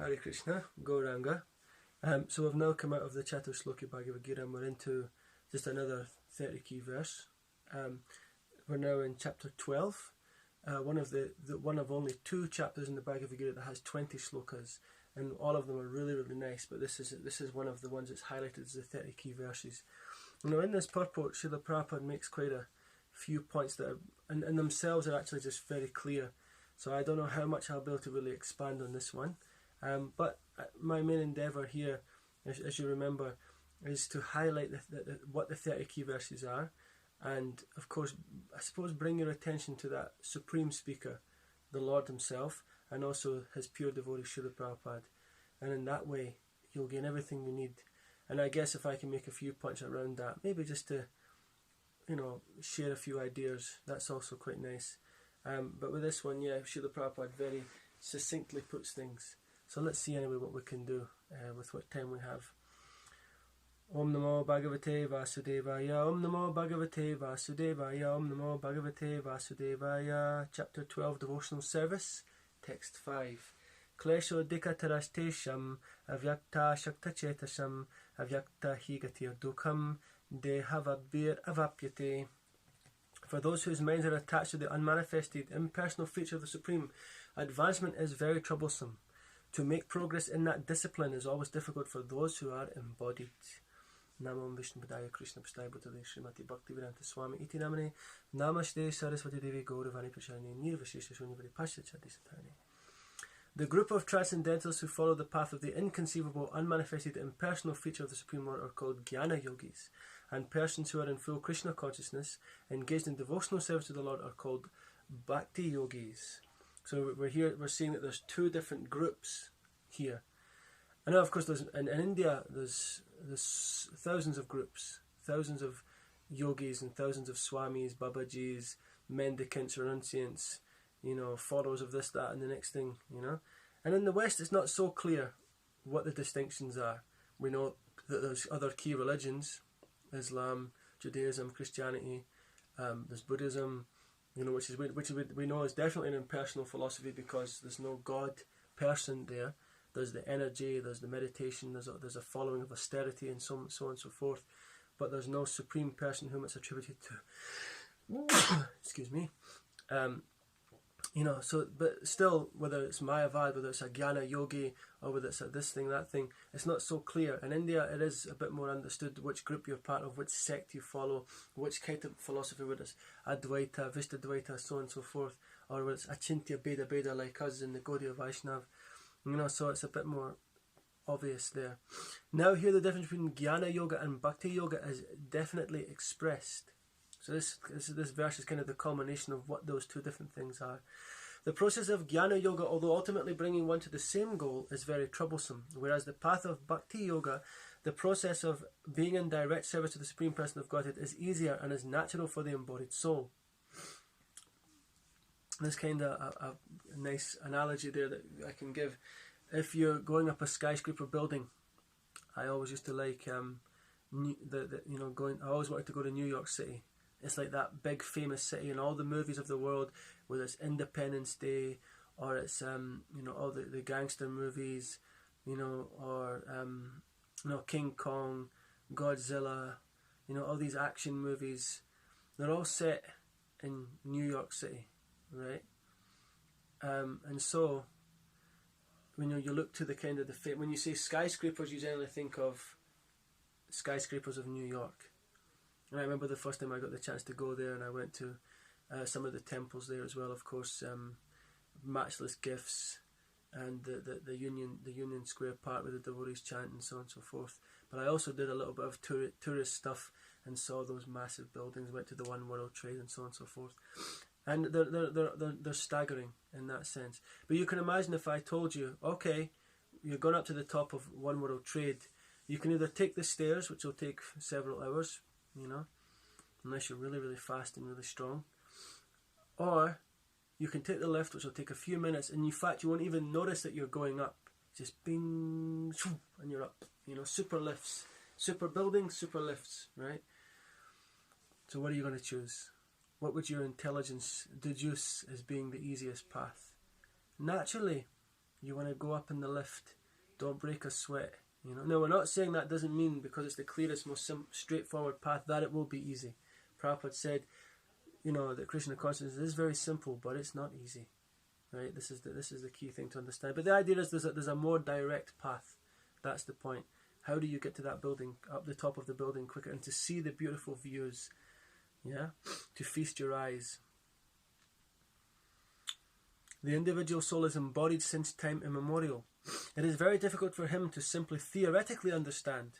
Hare Krishna, Gauranga. So we've now come out of the Chaturshloki Bhagavad-Gita and we're into just another 30 key verse. We're now in chapter 12, one of only 2 chapters in the Bhagavad-Gita that has 20 slokas, and all of them are really, really nice, but this is one of the ones that's highlighted as the 30 key verses. Now in this purport, Srila Prabhupada makes quite a few points that are, and themselves are actually just very clear, so I don't know how much I'll be able to really expand on this one. But my main endeavour here, as you remember, is to highlight what the 30 key verses are, and of course, I suppose, bring your attention to that Supreme Speaker, the Lord Himself, and also His pure devotee Srila Prabhupada. And in that way, you'll gain everything you need. And I guess if I can make a few points around that, maybe just to, share a few ideas, that's also quite nice. But with this one, Srila Prabhupada very succinctly puts things. So let's see anyway what we can do with what time we have. Om Namo Bhagavate Vasudevaya, Om Namo Bhagavate Vasudevaya, Om Namo Bhagavate Vasudevaya. Chapter 12, Devotional Service, Text 5. Klesho dikatarastesham, avyakta shakta chetasam, avyakta higatir dukham, dehavabir avapyate. For those whose minds are attached to the unmanifested, impersonal feature of the Supreme, advancement is very troublesome. To make progress in that discipline is always difficult for those who are embodied. Namo Vishnu Padaya Krishna Pastaya Bhutale Srimati Bhakti Vedanta Swami Iti Namane Namaste Saraswati Devi Gauravani Pracharani Nirvashishta Shunyavadi Pascha Chadisatani. The group of transcendentals who follow the path of the inconceivable, unmanifested, impersonal feature of the Supreme Lord are called jnana yogis, and persons who are in full Krishna consciousness, engaged in devotional service to the Lord, are called bhakti yogis. So we're seeing that there's 2 different groups here. I know, of course, in India there's thousands of groups, thousands of yogis and thousands of swamis, babajis, mendicants, renunciants, followers of this, that and the next thing, And in the West it's not so clear what the distinctions are. We know that there's other key religions, Islam, Judaism, Christianity, there's Buddhism, which we know is definitely an impersonal philosophy because there's no God person there. There's the energy, there's the meditation, there's a following of austerity and so on and so forth, but there's no supreme person whom it's attributed to. Excuse me. But still, whether it's Mayavad, whether it's a jnana yogi, or whether it's a this thing, that thing, it's not so clear. In India, it is a bit more understood which group you're part of, which sect you follow, which kind of philosophy, whether it's Advaita, Vishtadvaita, so on and so forth, or whether it's Achintya Bheda like us in the Gaudiya Vaishnav. So it's a bit more obvious there. Now here the difference between jnana yoga and bhakti yoga is definitely expressed. So this verse is kind of the culmination of what those 2 different things are. The process of jnana yoga, although ultimately bringing one to the same goal, is very troublesome, whereas the path of bhakti yoga, the process of being in direct service to the Supreme Person of Godhead, is easier and is natural for the embodied soul. There's kind of a nice analogy there that I can give. If you're going up a skyscraper building, I always used to like I always wanted to go to New York City. It's like that big famous city in all the movies of the world, whether it's Independence Day or it's all the gangster movies, or King Kong, Godzilla, all these action movies. They're all set in New York City, right? And so when you look to the kind of when you say skyscrapers, you generally think of skyscrapers of New York. And I remember the first time I got the chance to go there, and I went to some of the temples there as well, of course, Matchless Gifts, and the Union Square Park with the devotees chant and so on and so forth. But I also did a little bit of tourist stuff and saw those massive buildings, went to the One World Trade and so on and so forth. And they're staggering in that sense. But you can imagine if I told you, okay, you're going up to the top of One World Trade, you can either take the stairs, which will take several hours, unless you're really, really fast and really strong, or you can take the lift, which will take a few minutes, and in fact you won't even notice that you're going up. Just bing, and you're up. Super lifts, super buildings, super lifts, right? So what are you going to choose? What would your intelligence deduce as being the easiest path? Naturally, You want to go up in the lift. Don't break a sweat. You know. Now, we're not saying that doesn't mean because it's the clearest, most straightforward path that it will be easy. Prabhupada said, you know, that Krishna consciousness is very simple, but it's not easy. Right? This is the key thing to understand. But the idea is there's a more direct path. That's the point. How do you get to that building, up the top of the building quicker, and to see the beautiful views? Yeah? To feast your eyes. The individual soul is embodied since time immemorial. It is very difficult for him to simply theoretically understand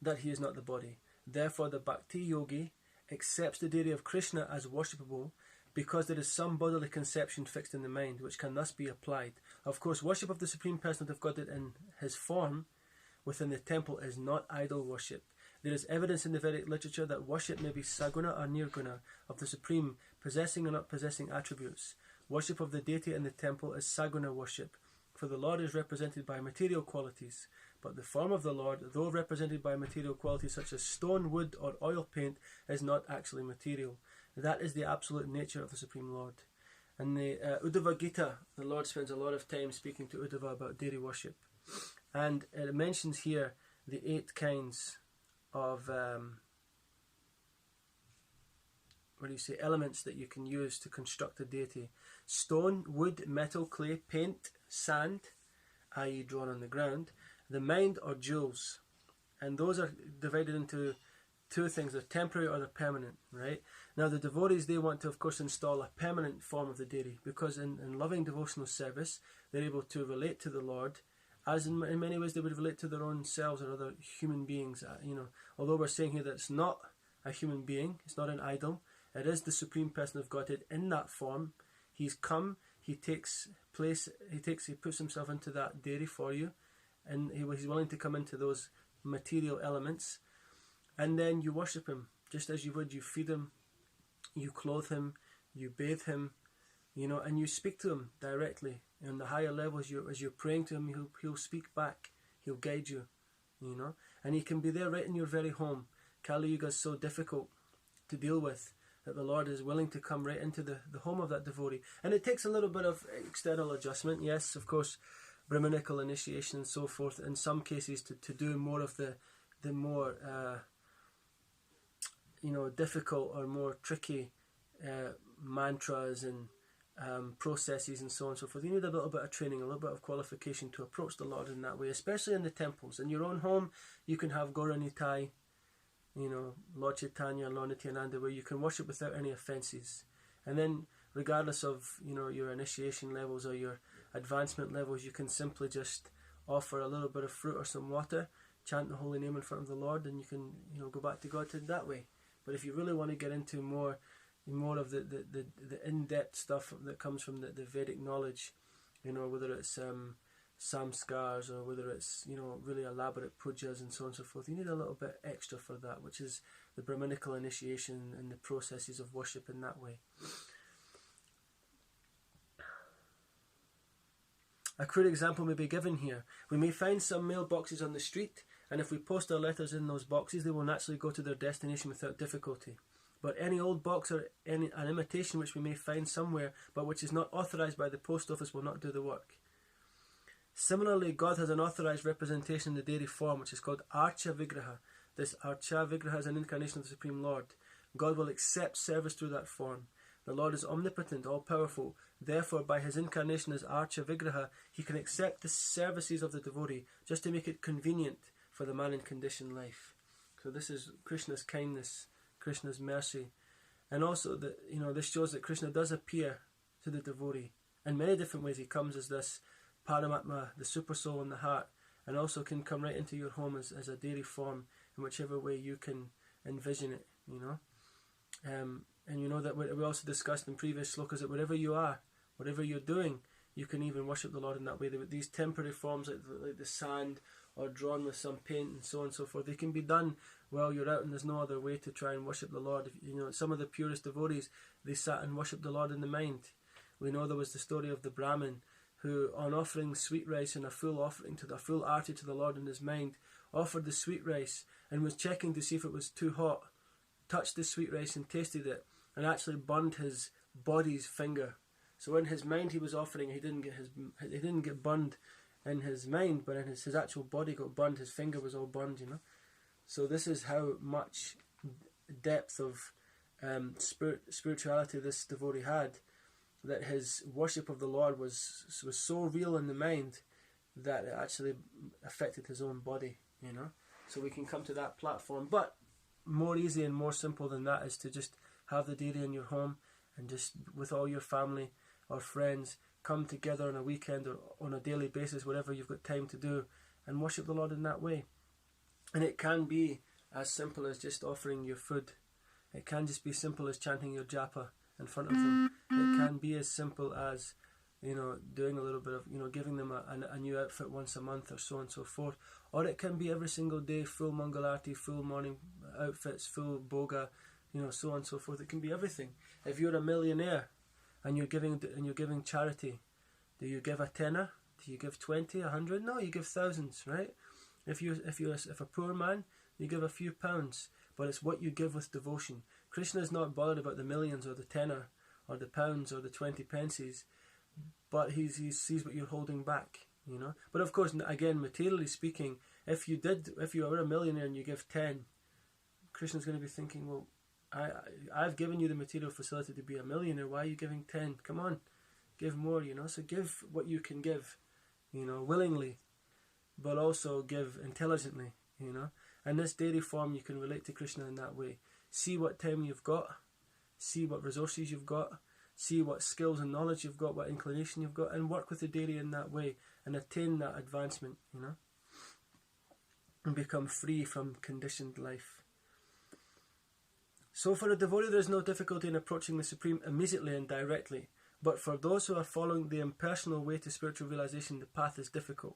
that he is not the body. Therefore, the bhakti yogi accepts the deity of Krishna as worshipable because there is some bodily conception fixed in the mind, which can thus be applied. Of course, worship of the Supreme Personality of Godhead in his form within the temple is not idol worship. There is evidence in the Vedic literature that worship may be saguna or nirguna of the Supreme, possessing or not possessing attributes. Worship of the deity in the temple is saguna worship, for the Lord is represented by material qualities. But the form of the Lord, though represented by material qualities such as stone, wood, or oil paint, is not actually material. That is the absolute nature of the Supreme Lord. In the Bhagavad-Gita, the Lord spends a lot of time speaking to Uddhava about deity worship. And it mentions here the 8 kinds of elements that you can use to construct a deity. Stone, wood, metal, clay, paint, sand, i.e. drawn on the ground, the mind or jewels. And those are divided into 2 things, they're temporary or they're permanent, right? Now the devotees, they want to of course install a permanent form of the deity, because in loving devotional service they're able to relate to the Lord as in many ways they would relate to their own selves or other human beings. You know, although we're saying here that it's not a human being, it's not an idol, it is the Supreme Person of Godhead in that form. He's come, he puts himself into that deity for you, and he's willing to come into those material elements, and then you worship him just as you would. You feed him, you clothe him, you bathe him, you know, and you speak to him directly. On the higher levels, as you're praying to him, he'll speak back, he'll guide you, you know, and he can be there right in your very home. Kali Yuga is so difficult to deal with that the Lord is willing to come right into the home of that devotee. And it takes a little bit of external adjustment, yes, of course, Brahminical initiation and so forth, in some cases to do more of the more difficult or more tricky mantras and processes and so on and so forth. You need a little bit of training, a little bit of qualification to approach the Lord in that way, especially in the temples. In your own home, you can have Gaura Nitai, Lord Chaitanya, Lord Nityananda, where you can worship without any offences. And then, regardless of your initiation levels or your advancement levels, you can simply just offer a little bit of fruit or some water, chant the holy name in front of the Lord, and you can go back to Godhead that way. But if you really want to get into more of the in-depth stuff that comes from the Vedic knowledge, whether it's samskars or whether it's really elaborate pujas and so on and so forth, you need a little bit extra for that, which is the Brahminical initiation and the processes of worship in that way. A crude example may be given here. We may find some mailboxes on the street, and if we post our letters in those boxes, they will naturally go to their destination without difficulty. But any old box or an imitation which we may find somewhere, but which is not authorized by the post office, will not do the work. Similarly, God has an authorized representation in the deity form, which is called Archa Vigraha. This Archa Vigraha is an incarnation of the Supreme Lord. God will accept service through that form. The Lord is omnipotent, all-powerful. Therefore, by his incarnation as Archa Vigraha, he can accept the services of the devotee, just to make it convenient for the man in conditioned life. So this is Krishna's kindness, Krishna's mercy. And also, this shows that Krishna does appear to the devotee in many different ways. He comes as this Paramatma, the super soul in the heart, and also can come right into your home as a deity form in whichever way you can envision it, And that we also discussed in previous slokas that wherever you are, whatever you're doing, you can even worship the Lord in that way. These temporary forms like the sand or drawn with some paint and so on and so forth, they can be done while you're out and there's no other way to try and worship the Lord. Some of the purest devotees, they sat and worshipped the Lord in the mind. We know there was the story of the Brahmin who, on offering sweet rice and a full arti to the Lord in his mind, offered the sweet rice and was checking to see if it was too hot, touched the sweet rice and tasted it, and actually burned his body's finger So in his mind he was offering, he didn't get burned in his mind, but in his actual body got burned. His finger was all burned, you know. So this is how much depth of spirituality this devotee had, that his worship of the Lord was so real in the mind that it actually affected his own body, you know. So we can come to that platform, but more easy and more simple than that is to just have the deity in your home and just with all your family or friends come together on a weekend or on a daily basis, whatever you've got time to do, and worship the Lord in that way. And it can be as simple as just offering your food. It can just be simple as chanting your japa in front of them. It can be as simple as, you know, doing a little bit of, you know, giving them a new outfit once a month or so on and so forth. Or it can be every single day, full Mangalarti, full morning outfits, full boga, you know, so on and so forth. It can be everything. If you're a millionaire and you're giving charity, do you give a tenner? Do you give 20, 100? No, you give thousands, right? If a poor man, you give a few pounds, but it's what you give with devotion. Krishna is not bothered about the millions or the tenner or the pounds or the 20 pences, but he sees what you're holding back, you know. But of course, again, materially speaking, if you were a millionaire and you give 10, Krishna's going to be thinking, well, I've given you the material facility to be a millionaire. Why are you giving 10? Come on, give more, you know. So give what you can give, you know, willingly, but also give intelligently, you know. In this daily form, you can relate to Krishna in that way. See what time you've got, see what resources you've got, see what skills and knowledge you've got, what inclination you've got, and work with the deity in that way and attain that advancement, you know, and become free from conditioned life. So for a devotee, there is no difficulty in approaching the Supreme immediately and directly, but for those who are following the impersonal way to spiritual realization, the path is difficult.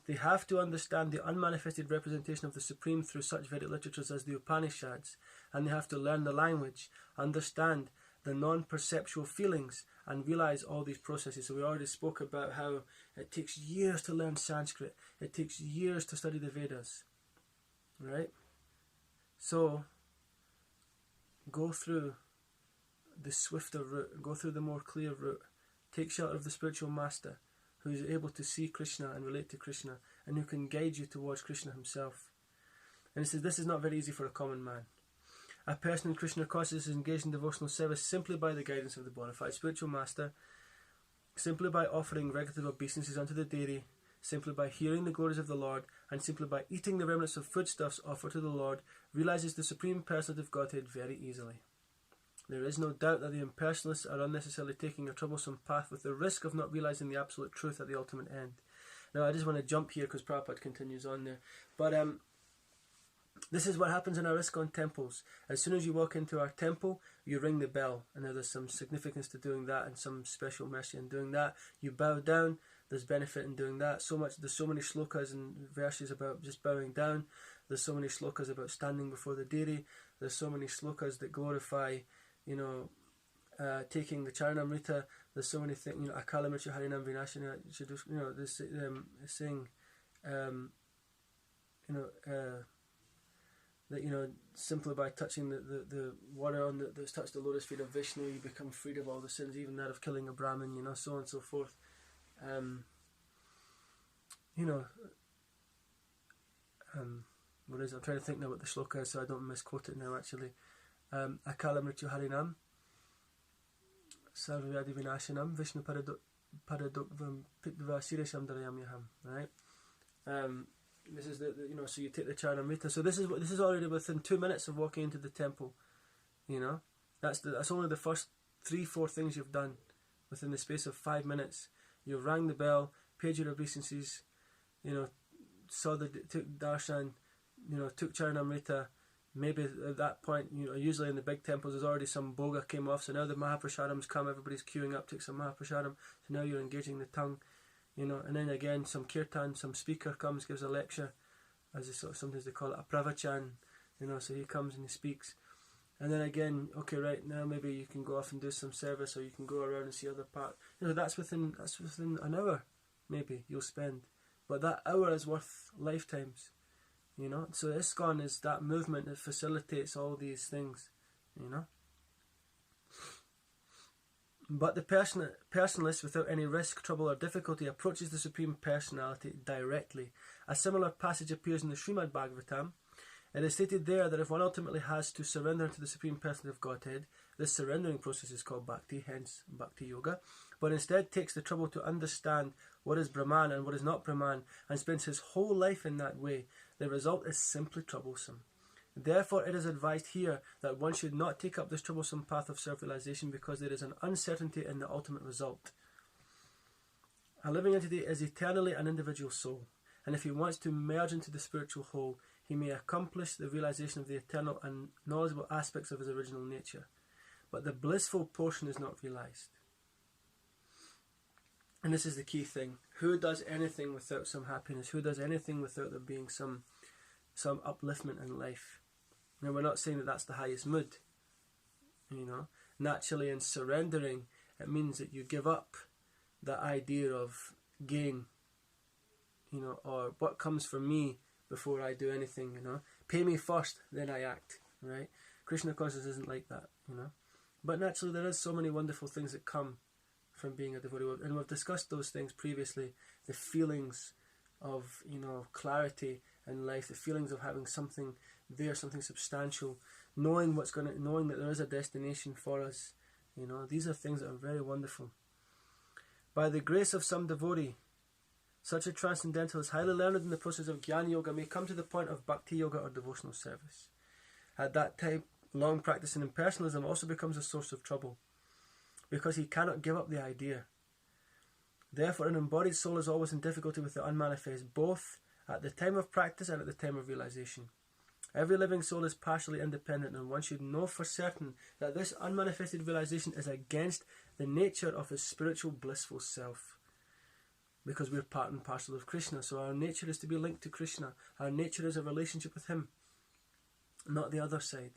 They have to understand the unmanifested representation of the Supreme through such Vedic literatures as the Upanishads, and they have to learn the language, understand the non-perceptual feelings, and realize all these processes. So we already spoke about how it takes years to learn Sanskrit. It takes years to study the Vedas, right? So go through the swifter route, go through the more clear route. Take shelter of the spiritual master, who is able to see Krishna and relate to Krishna, and who can guide you towards Krishna himself. And he says this is not very easy for a common man. A person in Krishna consciousness is engaged in devotional service simply by the guidance of the bona fide spiritual master, simply by offering regulative obeisances unto the deity, simply by hearing the glories of the Lord, and simply by eating the remnants of foodstuffs offered to the Lord, realizes the Supreme Personality of Godhead very easily. There is no doubt that the impersonalists are unnecessarily taking a troublesome path with the risk of not realizing the absolute truth at the ultimate end. Now, I just want to jump here because Prabhupada continues on there. But this is what happens in our ISKCON temples. As soon as you walk into our temple, you ring the bell. And now there's some significance to doing that and some special mercy in doing that. You bow down. There's benefit in doing that. There's so many shlokas and verses about just bowing down. There's so many shlokas about standing before the deity. There's so many shlokas that glorify, you know, taking the Charanamrita. There's so many things, you know, Akala Mrityu Harinam Vinashana, you know, this saying, that, you know, simply by touching the water that's touched the lotus feet of Vishnu, you become freed of all the sins, even that of killing a Brahmin, you know, so on and so forth. You know, what is it? I'm trying to think now what the shloka is so I don't misquote it now actually. Akala Mrityu Harinam Sarvayadi Vinashanam Vishnu Paradokvam Pitva Siresham Darayamyaham, right? This is the you know, so you take the Charanamrita. So this is already within 2 minutes of walking into the temple. You know, that's only the first 3-4 things you've done within the space of 5 minutes. You've rang the bell, paid your obeisances, you know, took darshan, you know, took Charanamrita. Maybe at that point, you know, usually in the big temples there's already some boga came off, so now the Mahaprasadam's come, everybody's queuing up, take some Mahaprasadam, so now you're engaging the tongue, you know, and then again some kirtan, some speaker comes, gives a lecture, as sometimes they call it a pravachan, you know, so he comes and he speaks, and then again, okay, right, now maybe you can go off and do some service, or you can go around and see other parts, you know, that's within an hour, maybe, you'll spend, but that hour is worth lifetimes. You know, so ISKCON is that movement that facilitates all these things, you know. But the personalist, without any risk, trouble or difficulty, approaches the Supreme Personality directly. A similar passage appears in the Srimad Bhagavatam. It is stated there that if one ultimately has to surrender to the Supreme Personality of Godhead, this surrendering process is called bhakti, hence bhakti yoga, but instead takes the trouble to understand what is Brahman and what is not Brahman, and spends his whole life in that way, the result is simply troublesome. Therefore, it is advised here that one should not take up this troublesome path of self-realization, because there is an uncertainty in the ultimate result. A living entity is eternally an individual soul, and if he wants to merge into the spiritual whole, he may accomplish the realization of the eternal and knowledgeable aspects of his original nature. But the blissful portion is not realized. And this is the key thing. Who does anything without some happiness? Who does anything without there being some upliftment in life? Now, we're not saying that that's the highest mood. Naturally, in surrendering, it means that you give up the idea of gain, or what comes from me before I do anything, Pay me first, then I act, right? Krishna consciousness isn't like that, But naturally, there is so many wonderful things that come from being a devotee, and we've discussed those things previously. The feelings of clarity in life, the feelings of having something there, something substantial, knowing that there is a destination for us. These are things that are very wonderful. By the grace of some devotee, such a transcendentalist, highly learned in the process of jnana yoga, may come to the point of bhakti yoga or devotional service. At that time, long practice in impersonalism also becomes a source of trouble, because he cannot give up the idea. Therefore, an embodied soul is always in difficulty with the unmanifest, both at the time of practice and at the time of realization. Every living soul is partially independent, and one should know for certain that this unmanifested realization is against the nature of his spiritual blissful self. Because we're part and parcel of Krishna, so our nature is to be linked to Krishna. Our nature is a relationship with him, not the other side.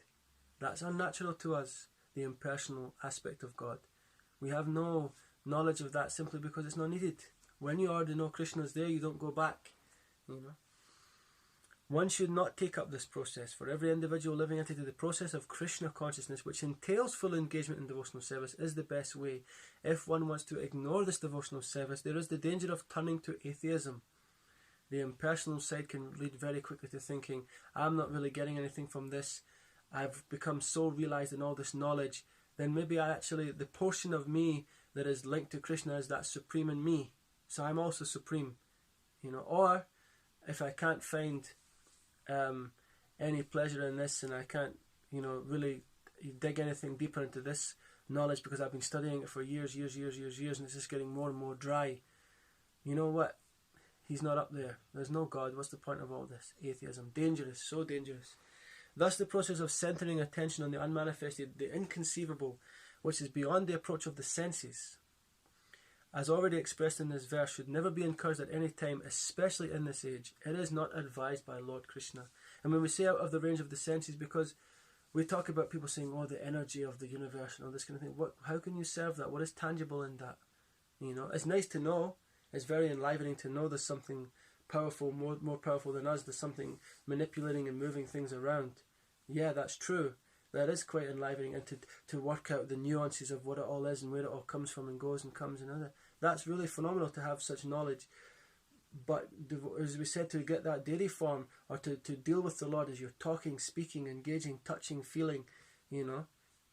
That's unnatural to us, the impersonal aspect of God. We have no knowledge of that simply because it's not needed. When you already know Krishna is there, you don't go back. One should not take up this process. For every individual living entity, the process of Krishna consciousness, which entails full engagement in devotional service, is the best way. If one wants to ignore this devotional service, there is the danger of turning to atheism. The impersonal side can lead very quickly to thinking, I'm not really getting anything from this. I've become so realized in all this knowledge. Then maybe the portion of me that is linked to Krishna is that supreme in me. So I'm also supreme. Or if I can't find any pleasure in this, and I can't, really dig anything deeper into this knowledge because I've been studying it for years, and it's just getting more and more dry. You know what? He's not up there. There's no God. What's the point of all this? Atheism. Dangerous. So dangerous. Thus, the process of centering attention on the unmanifested, the inconceivable, which is beyond the approach of the senses, as already expressed in this verse, should never be encouraged at any time, especially in this age. It is not advised by Lord Krishna. And when we say out of the range of the senses, because we talk about people saying, the energy of the universe and all this kind of thing. How can you serve that? What is tangible in that? It's nice to know. It's very enlivening to know there's something powerful, more powerful than us. There's something manipulating and moving things around. Yeah, that's true. That is quite enlivening, and to work out the nuances of what it all is and where it all comes from and goes and comes and all that. That's really phenomenal to have such knowledge. But as we said, to get that daily form, or to deal with the Lord as you're talking, speaking, engaging, touching, feeling,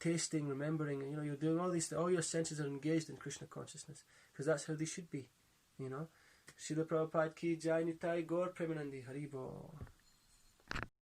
tasting, remembering, you're doing all these things. All your senses are engaged in Krishna consciousness, because that's how they should be. Srila Prabhupada ki Jai Nitai Gaur Premanandi Haribo.